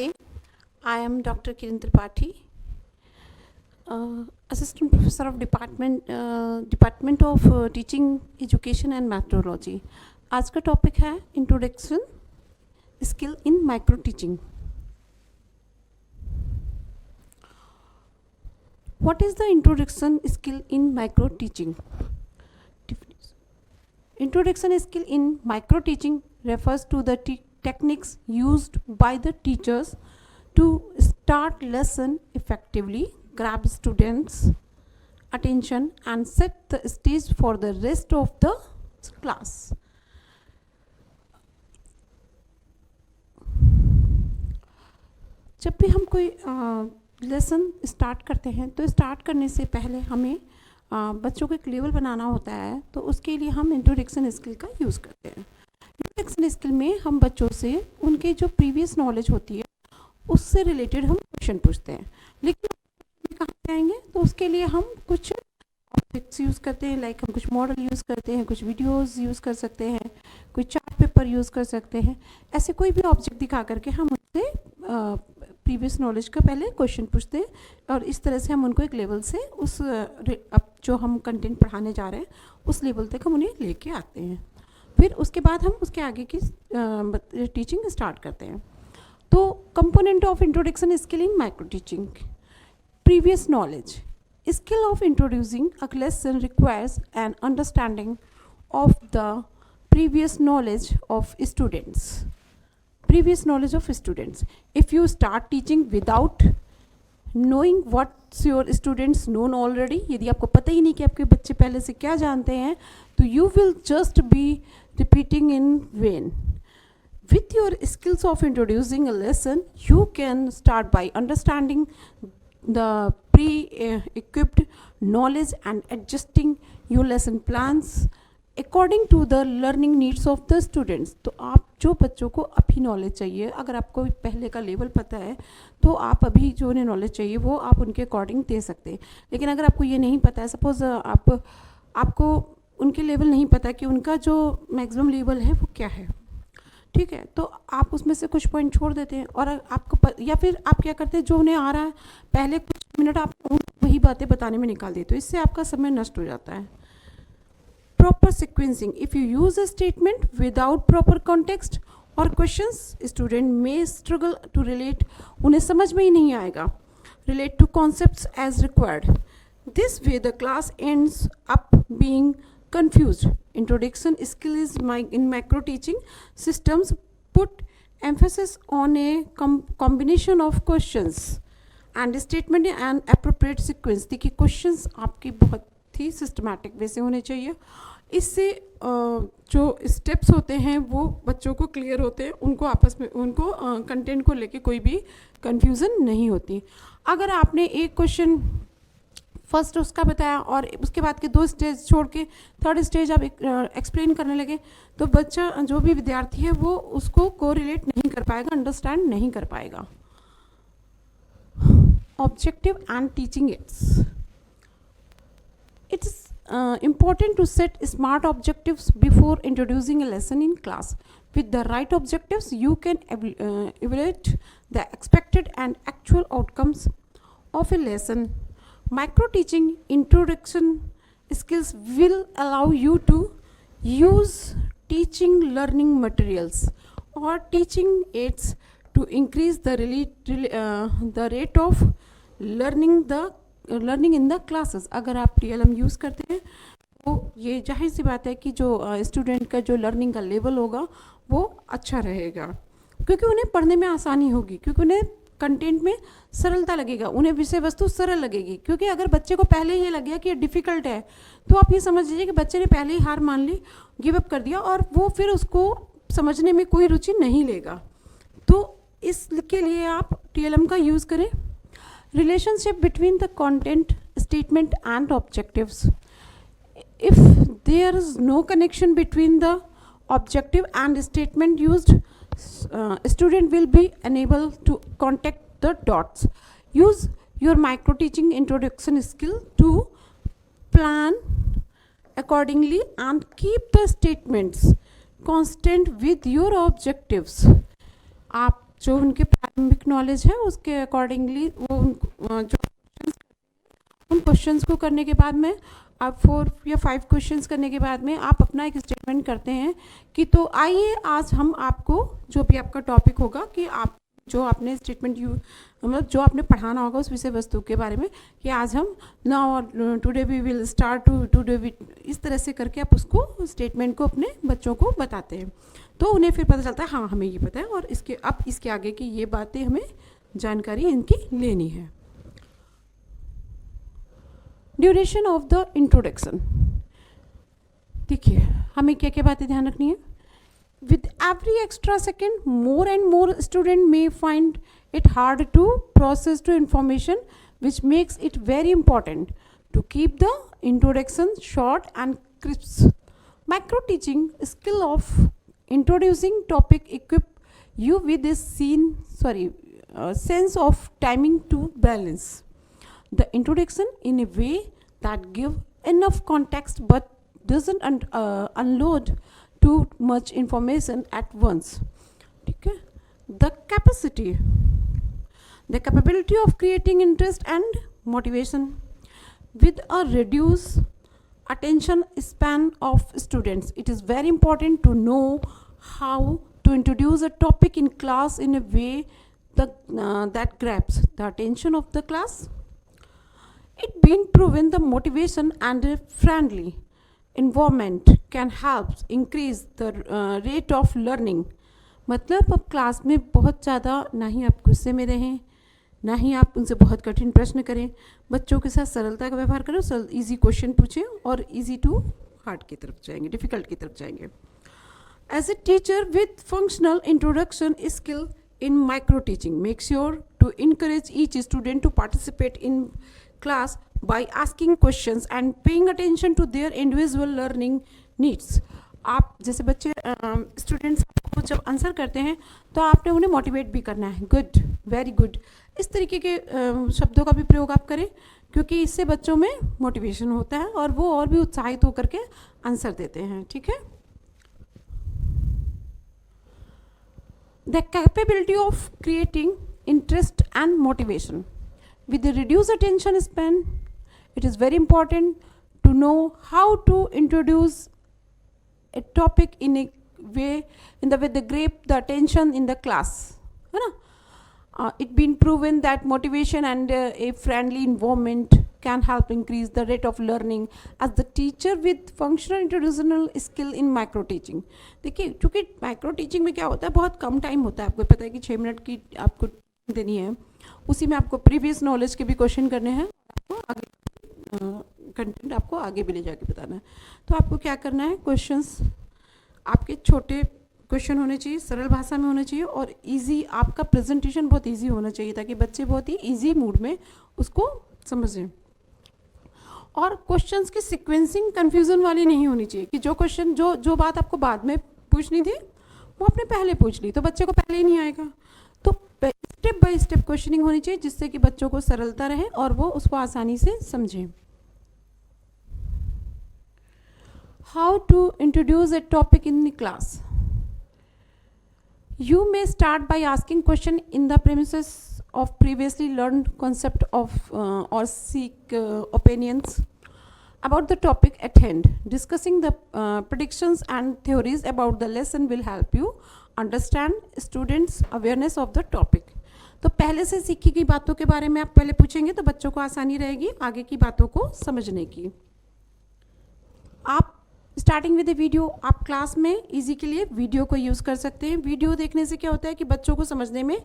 Namaste. I am Dr. Kiran Tripathi, Assistant Professor of Department of Teaching, Education and Methodology. आज का topic है introduction skill in micro teaching. What is the introduction skill in micro teaching? Introduction skill in micro teaching refers to the techniques used by the teachers to start lesson effectively, grab students' attention and set the stage for the rest of the class. जब भी हम कोई lesson start करते हैं तो start करने से पहले हमें बच्चों को एक लेवल बनाना होता है, तो उसके लिए हम इंट्रोडक्शन स्किल का यूज़ करते हैं. इंट्रोडक्शन स्किल में हम बच्चों से उनके जो प्रीवियस नॉलेज होती है उससे रिलेटेड हम क्वेश्चन पूछते हैं. लेकिन कहाँ से आएंगे, तो उसके लिए हम कुछ ऑब्जेक्ट्स यूज़ करते हैं, लाइक हम कुछ मॉडल यूज़ करते हैं, कुछ वीडियोस यूज़ कर सकते हैं, कोई चार्ट पेपर यूज़ कर सकते हैं. ऐसे कोई भी ऑब्जेक्ट दिखा करके हम उससे प्रीवियस नॉलेज का पहले क्वेश्चन पूछते हैं और इस तरह से हम उनको एक लेवल से उस अब जो हम कंटेंट पढ़ाने जा रहे हैं उस लेवल तक हम उन्हें लेके आते हैं. फिर उसके बाद हम उसके आगे की टीचिंग स्टार्ट करते हैं. तो component of introduction skill in micro teaching. Previous knowledge. Skill of introducing a lesson requires an understanding of the previous knowledge of students. Previous knowledge of students. If you start teaching without knowing what your students know already, यदि आपको पता ही नहीं कि आपके बच्चे पहले से क्या जानते हैं, तो you will just be repeating in vain. With your skills of introducing a lesson, you can start by understanding the pre-equipped knowledge and adjusting your lesson plans according to the learning needs of the students. तो आप जो बच्चों को अभी knowledge चाहिए, अगर आपको पहले का लेवल पता है तो आप अभी जो उन्हें नॉलेज चाहिए वो आप उनके अकॉर्डिंग दे सकते हैं. लेकिन अगर आपको ये नहीं पता है, सपोज आपको उनके लेवल नहीं पता कि उनका जो मैक्सिमम लेवल है वो क्या है, ठीक है, तो आप उसमें से कुछ पॉइंट छोड़ देते हैं और आपको या फिर आप क्या करते हैं, जो उन्हें आ रहा है पहले कुछ मिनट आप वही बातें बताने में निकाल देते हो. इससे आपका समय नष्ट हो जाता है. Proper sequencing. If you use a statement without proper context or questions, student may struggle to relate. उन्हें समझ में ही नहीं आएगा. Relate to concepts as required. This way the class ends up being confused. Introduction skill is in micro teaching systems put emphasis on a combination of questions and statement and appropriate sequence. देखिए questions आपकी बहुत ही systematic way से होने चाहिए. इससे जो steps होते हैं वो बच्चों को क्लियर होते हैं, उनको आपस में उनको कंटेंट को लेके कोई भी कंफ्यूजन नहीं होती. अगर आपने एक क्वेश्चन फर्स्ट उसका बताया और उसके बाद के 2 स्टेज छोड़ के थर्ड स्टेज आप एक्सप्लेन करने लगे, तो बच्चा जो भी विद्यार्थी है वो उसको कोरिलेट नहीं कर पाएगा, अंडरस्टैंड नहीं कर पाएगा. Objective and teaching ads. It's important to set smart objectives before introducing a lesson in class. With the right objectives, you can evaluate the expected and actual outcomes of a lesson. Micro-teaching introduction skills will allow you to use teaching learning materials or teaching aids to increase the rate of learning in the classes. अगर आप TLM use करते हैं तो ये जाहिर सी बात है कि जो स्टूडेंट का जो लर्निंग का लेवल होगा वो अच्छा रहेगा, क्योंकि उन्हें पढ़ने में आसानी होगी, क्योंकि उन्हें कंटेंट में सरलता लगेगा, उन्हें विषय वस्तु सरल लगेगी. क्योंकि अगर बच्चे को पहले ये लग गया कि ये डिफ़िकल्ट है, तो आप ये समझ लीजिए कि बच्चे ने पहले ही हार मान ली, गिव अप कर दिया और वो फिर उसको समझने में कोई रुचि नहीं लेगा. तो इसके लिए आप TLM का यूज़ करें. Relationship between the content, statement and objectives. If there is no connection between the objective and statement used, student will be unable to connect the dots. Use your micro teaching introduction skill to plan accordingly and keep the statements constant with your objectives. आप जो उनके प्रारंभिक knowledge है उसके accordingly वो जो उन questions को करने के बाद में आप 4 या 5 क्वेश्चंस करने के बाद में आप अपना एक स्टेटमेंट करते हैं कि तो आइए आज हम आपको जो भी आपका टॉपिक होगा कि आप जो आपने स्टेटमेंट मतलब जो आपने पढ़ाना होगा उस विषय वस्तु के बारे में कि आज हम now today we will start today इस तरह से करके आप उसको स्टेटमेंट को अपने बच्चों को बताते हैं, तो उन्हें फिर पता चलता है हाँ हमें ये पता है और इसके आगे की ये बातें हमें जानकारी इनकी लेनी है। ड्यूरेशन ऑफ द इंट्रोडक्शन, देखिए हमें क्या क्या बातें ध्यान रखनी है। With every extra second more and more student may find it hard to process to information which makes it very important to keep the introduction short and crisp. Micro teaching skill of introducing topic equip you with this sense of timing to balance the introduction in a way that give enough context but doesn't unload too much information at once. Okay? The capability of creating interest and motivation with a reduced attention span of students. It is very important to know how to introduce a topic in class in a way that grabs the attention of the class. It been proven the motivation and a friendly environment can help increase the rate of learning. मतलब अब class में बहुत ज़्यादा ना ही आप गुस्से में रहें, ना ही आप उनसे बहुत कठिन प्रश्न करें, बच्चों के साथ सरलता का व्यवहार करें, इजी क्वेश्चन पूछें और इजी टू हार्ड की तरफ जाएंगे, डिफ़िकल्ट की तरफ जाएंगे. As a teacher with functional introduction skill in micro teaching, make sure to encourage each student to participate in class by asking questions and paying attention to their individual learning needs. आप जैसे बच्चे students को जब answer करते हैं तो आपने उन्हें मोटिवेट भी करना है. गुड, वेरी गुड, इस तरीके के शब्दों का भी प्रयोग आप करें क्योंकि इससे बच्चों में मोटिवेशन होता है और वो और भी उत्साहित होकर के आंसर देते हैं. ठीक है. The capability of creating interest and motivation. With the reduced attention span, it is very important to know how to introduce a topic in a way that grab the attention in the class. It's been proven that motivation and a friendly environment can help increase the rate of learning as the teacher with functional introductional skill in micro teaching. देखिए चूँकि micro teaching में क्या होता है, बहुत कम time होता है. आपको पता है कि 6 मिनट की आपको देनी है, उसी में आपको प्रीवियस नॉलेज के भी क्वेश्चन करने हैं, आपको आगे कंटेंट आपको आगे भी ले जाके बताना है. तो आपको क्या करना है, क्वेश्चंस आपके छोटे क्वेश्चन होने चाहिए, सरल भाषा में होना चाहिए और इजी, आपका प्रेजेंटेशन बहुत इजी होना चाहिए ताकि बच्चे बहुत ही इजी मूड में उसको समझें. और क्वेश्चंस की सीक्वेंसिंग कंफ्यूजन वाली नहीं होनी चाहिए कि जो क्वेश्चन जो बात आपको बाद में पूछनी थी वो आपने पहले पूछ ली तो बच्चे को पहले ही नहीं आएगा. तो स्टेप बाय स्टेप क्वेश्चनिंग होनी चाहिए जिससे कि बच्चों को सरलता रहे और वो उसको आसानी से समझें. How to introduce a topic in the class. You may start by asking question in the premises of previously learned concept of or seek opinions about the topic at hand. Discussing the predictions and theories about the lesson will help you understand students' awareness of the topic. तो पहले से सीखी गई बातों के बारे में आप पहले पूछेंगे तो बच्चों को आसानी रहेगी आगे की बातों को समझने की. आप स्टार्टिंग विद ए वीडियो, आप क्लास में इजी के लिए वीडियो को यूज़ कर सकते हैं. वीडियो देखने से क्या होता है कि बच्चों को समझने में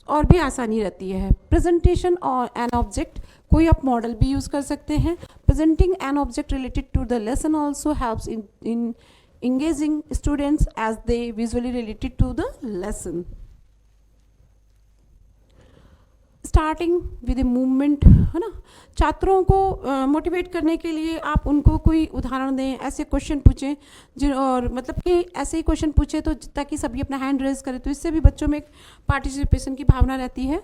और भी आसानी रहती है. प्रेजेंटेशन और एन ऑब्जेक्ट, कोई आप मॉडल भी यूज़ कर सकते हैं. Presenting an object related to the lesson also helps in engaging students as they visually related to the lesson. Starting with a movement, है ना. छात्रों को मोटिवेट करने के लिए आप उनको कोई उदाहरण दें, ऐसे क्वेश्चन पूछें और मतलब कि ऐसे ही क्वेश्चन पूछें तो ताकि सभी अपना हैंड रेज करें तो इससे भी बच्चों में एक पार्टिसिपेशन की भावना रहती है.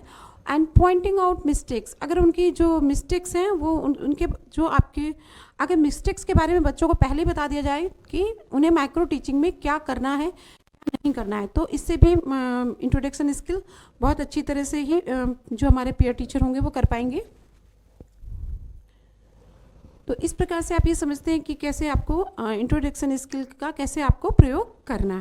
एंड पॉइंटिंग आउट मिस्टेक्स, अगर उनकी जो मिस्टेक्स हैं वो उनके जो आपके अगर मिस्टेक्स के बारे में बच्चों को पहले बता दिया जाए कि उन्हें माइक्रो टीचिंग में क्या करना है, नहीं करना है। तो इससे भी इंट्रोडक्शन स्किल बहुत अच्छी तरह से ही जो हमारे पीयर टीचर होंगे वो कर पाएंगे। तो इस प्रकार से आप ये समझते हैं कि कैसे आपको इंट्रोडक्शन स्किल का कैसे आपको प्रयोग करना है।